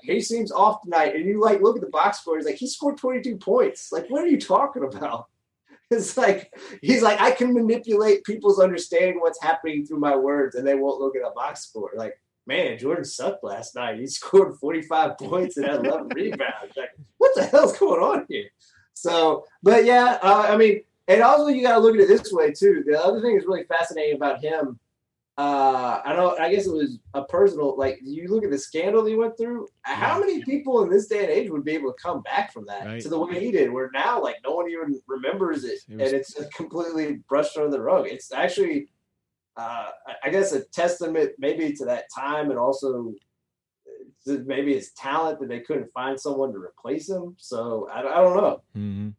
he seems off tonight. And you like look at the box score. He's like, he scored 22 points. Like, what are you talking about? It's like, he's like, I can manipulate people's understanding of what's happening through my words, and they won't look at a box score. Like, man, Jordan sucked last night. He scored 45 points and had 11 rebounds. Like, what the hell's going on here? So, but yeah, I mean, and also you got to look at it this way too. The other thing that's really fascinating about him, I guess it was a personal, like you look at the scandal he went through, how many people in this day and age would be able to come back from that to the way he did, where now like no one even remembers it and it's completely brushed under the rug. It's actually, I guess, a testament maybe to that time and also maybe his talent that they couldn't find someone to replace him. So I don't know. Mm-hmm.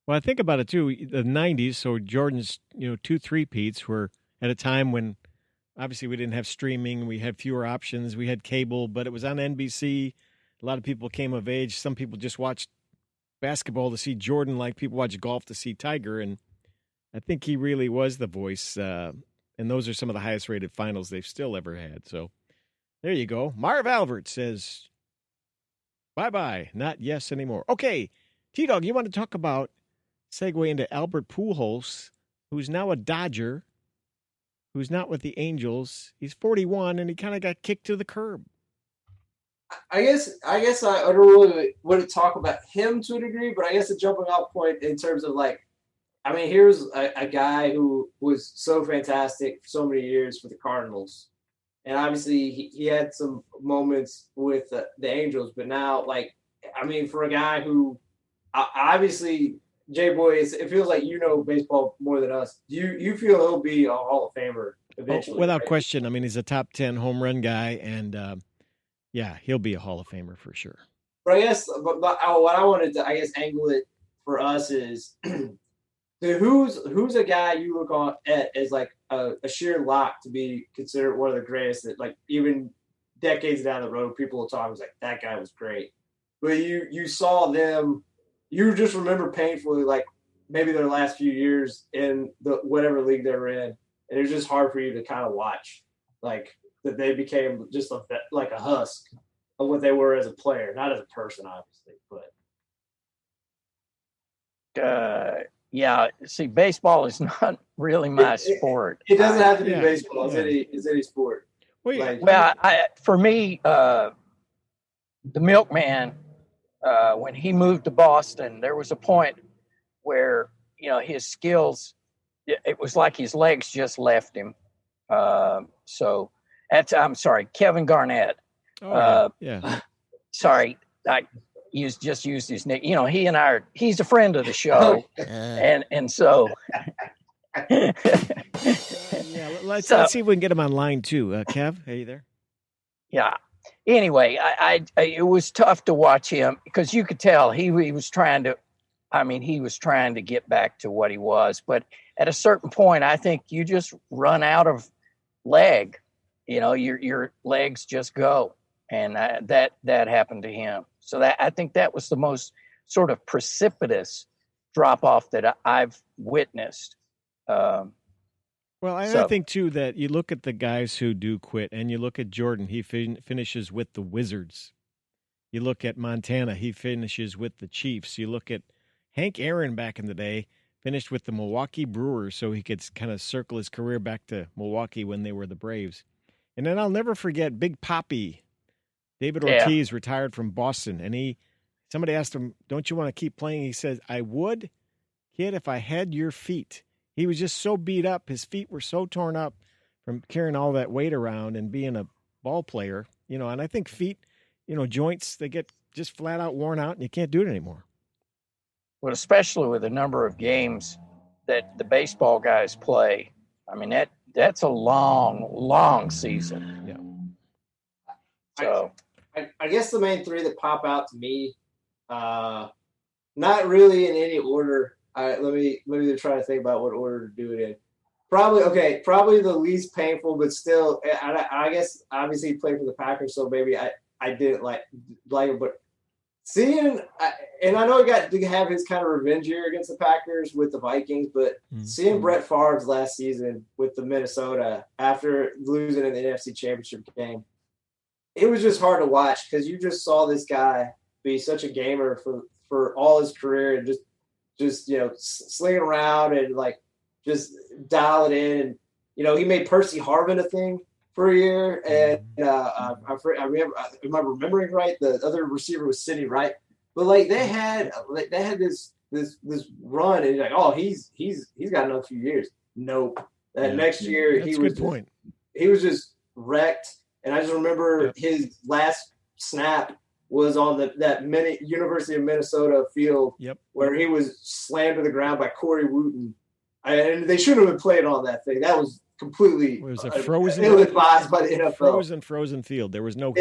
Well, I think about it too. The '90s, so Jordan's 2 3-peats were at a time when obviously we didn't have streaming, we had fewer options, we had cable, but it was on NBC. A lot of people came of age. Some people just watched basketball to see Jordan, like people watch golf to see Tiger, and I think he really was the voice. And those are some of the highest rated finals they've still ever had. So there you go. Marv Albert says, bye-bye, not yes anymore. Okay, T-Dog, you want to talk about, segue into Albert Pujols, who's now a Dodger, who's not with the Angels. He's 41, and he kind of got kicked to the curb. I guess I don't really want to talk about him to a degree, but I guess the jumping off point in terms of like, I mean, here's a guy who was so fantastic for so many years for the Cardinals. And obviously he had some moments with the Angels, but now, like, I mean, for a guy who obviously, J-Boy, it feels like you know baseball more than us. You feel he'll be a Hall of Famer eventually? Without question. I mean, he's a top 10 home run guy, and yeah, he'll be a Hall of Famer for sure. But I guess what I wanted to, angle it for us is who's a guy you look on at as like a sheer lock to be considered one of the greatest that, like, even decades down the road, people will talk, was like, that guy was great. But you saw them, you just remember painfully, like, maybe their last few years in the whatever league they were in, and it was just hard for you to kind of watch, like, that they became just like a husk of what they were as a player, not as a person, obviously, but. Yeah, see, baseball is not really my sport. It doesn't have to be baseball. It's any sport. For me, the milkman, when he moved to Boston, there was a point where, his skills, it was like his legs just left him. So I'm sorry, Kevin Garnett. Sorry, I just used his name. He and I he's a friend of the show. and so let's see if we can get him on line too. Kev, are you there? Yeah. Anyway, I it was tough to watch him because you could tell he was trying to get back to what he was, but at a certain point, I think you just run out of leg. Your legs just go, and that happened to him. So I think that was the most sort of precipitous drop off that I've witnessed. I think too that you look at the guys who do quit, and you look at Jordan. He finishes with the Wizards. You look at Montana. He finishes with the Chiefs. You look at Hank Aaron back in the day, finished with the Milwaukee Brewers, so he could kind of circle his career back to Milwaukee when they were the Braves. And then I'll never forget Big Papi. David Ortiz retired from Boston, and somebody asked him, don't you want to keep playing? He says, I would, kid, if I had your feet. He was just so beat up. His feet were so torn up from carrying all that weight around and being a ball player, and I think feet, joints, they get just flat out worn out and you can't do it anymore. Well, especially with the number of games that the baseball guys play. I mean, that's a long, long season. Yeah. So I guess the main three that pop out to me, not really in any order. Let me try to think about what order to do it in. Probably the least painful, but still, I guess obviously he played for the Packers, so maybe I didn't like him, but seeing, and I know he got to have his kind of revenge year against the Packers with the Vikings, but seeing Brett Favre's last season with the Minnesota after losing in the NFC Championship game, it was just hard to watch because you just saw this guy be such a gamer for all his career and just slinging around and like just dial it in. And he made Percy Harvin a thing for a year, and I remember, am I remembering right? The other receiver was Sidney Wright, but like they had this run, and you're like, oh, he's got another few years. Nope. That next year he was just wrecked, and I just remember his last snap was on that University of Minnesota field where he was slammed to the ground by Corey Wooten, and they shouldn't have been playing on that thing. That was completely ill-advised by the NFL. Frozen field. There was no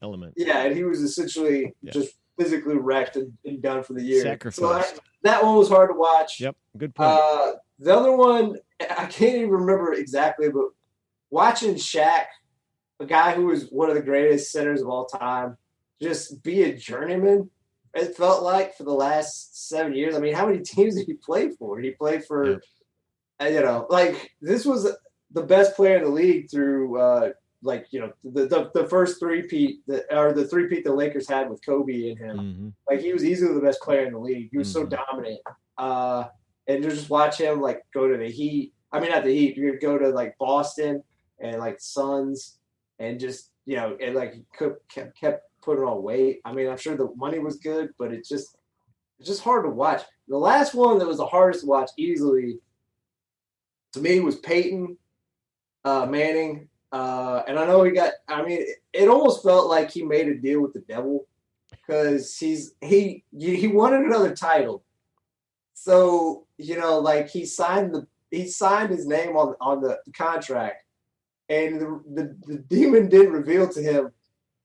element. Yeah, and he was essentially just physically wrecked and done for the year. Sacrificed. So that one was hard to watch. Yep, good point. The other one, I can't even remember exactly, but watching Shaq, a guy who was one of the greatest centers of all time, just be a journeyman, it felt like, for the last 7 years. I mean, how many teams did he play for? He played for, this was the best player in the league through, the first three-peat, the three-peat the Lakers had with Kobe and him. Mm-hmm. Like, he was easily the best player in the league. He was so dominant. And to just watch him, like, go to the Heat. I mean, not the Heat. You go to, like, Boston and, like, Suns and just, and, like, kept putting on weight. I mean, I'm sure the money was good, but it's just hard to watch. The last one that was the hardest to watch easily, to me, was Peyton Manning. And I know it almost felt like he made a deal with the devil because he wanted another title. So, like he signed his name on the contract, and the demon did reveal to him,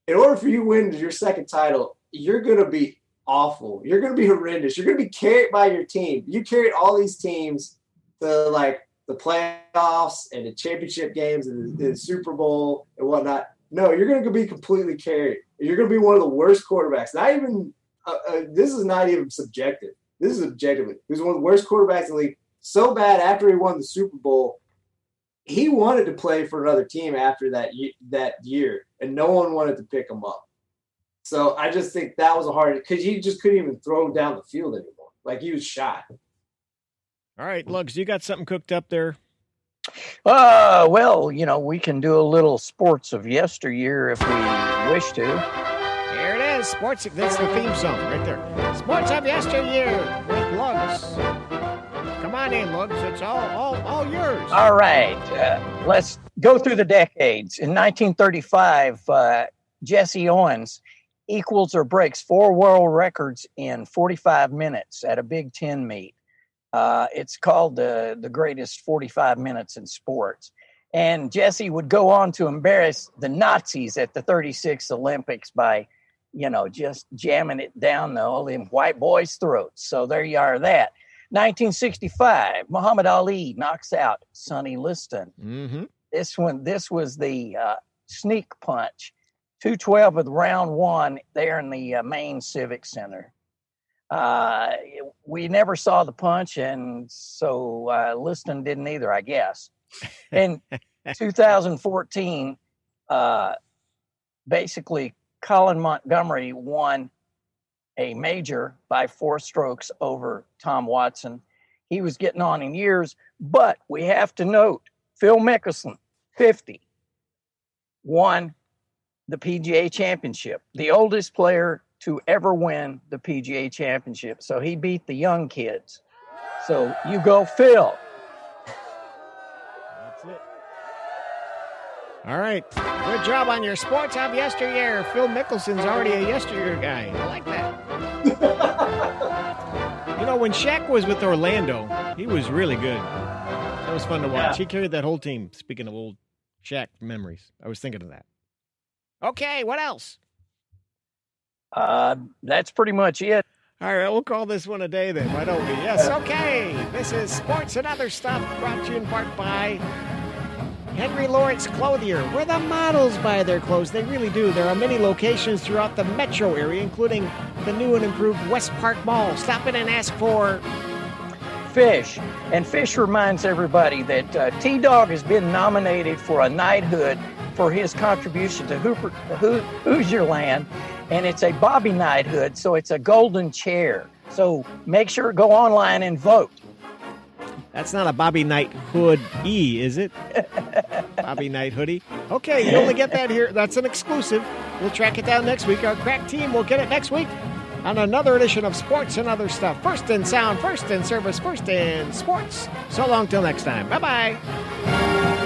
in order for you to win your second title, you're going to be awful. You're going to be horrendous. You're going to be carried by your team. You carried all these teams to like the playoffs and the championship games and the Super Bowl and whatnot. No, you're going to be completely carried. You're going to be one of the worst quarterbacks. Not even this is not even subjective. This is objectively. He was one of the worst quarterbacks in the league. So bad after he won the Super Bowl, he wanted to play for another team after that year, and no one wanted to pick him up. So I just think that was a hard, because he just couldn't even throw him down the field anymore. Like, he was shot. All right, Lugs, you got something cooked up there? Well, we can do a little sports of yesteryear if we wish to. Here it is, sports. That's the theme song right there. Sports of yesteryear with Lugs. Come on in, Lugs. It's all yours. All right. Let's go through the decades. In 1935, Jesse Owens equals or breaks 4 world records in 45 minutes at a Big Ten meet. It's called the greatest 45 minutes in sports. And Jesse would go on to embarrass the Nazis at the 36 Olympics by, just jamming it down all them white boys' throats. So there you are, that. 1965, Muhammad Ali knocks out Sonny Liston. Mm-hmm. This was the sneak punch. 2:12 of round one there in the main Civic Center. We never saw the punch, and so Liston didn't either, I guess. In 2014, basically, Colin Montgomery won a major by 4 strokes over Tom Watson. He was getting on in years, but we have to note, Phil Mickelson, 50, won the PGA Championship, the oldest player to ever win the PGA Championship. So he beat the young kids. So you go, Phil. That's it. All right. Good job on your sports of yesteryear. Phil Mickelson's already a yesteryear guy. I like that. When Shaq was with Orlando, he was really good. That was fun to watch. He carried that whole team. Speaking of old Shaq memories, I was thinking of that. Okay, what else? That's pretty much it. All right, we'll call this one a day then, why don't we? Yes, okay. This is Sports and Other Stuff, brought to you in part by Henry Lawrence Clothier, where the models buy their clothes. They really do. There are many locations throughout the metro area, including the new and improved West Park Mall. Stop in and ask for Fish. And Fish reminds everybody that T-Dog has been nominated for a knighthood for his contribution to Hoosierland, and it's a Bobby Knight hood, so it's a golden chair. So make sure to go online and vote. That's not a Bobby Knight hood is it? Bobby Knight hoodie. Okay, you only get that here. That's an exclusive. We'll track it down next week. Our crack team will get it next week on another edition of Sports and Other Stuff. First in sound, first in service, first in sports. So long till next time. Bye-bye.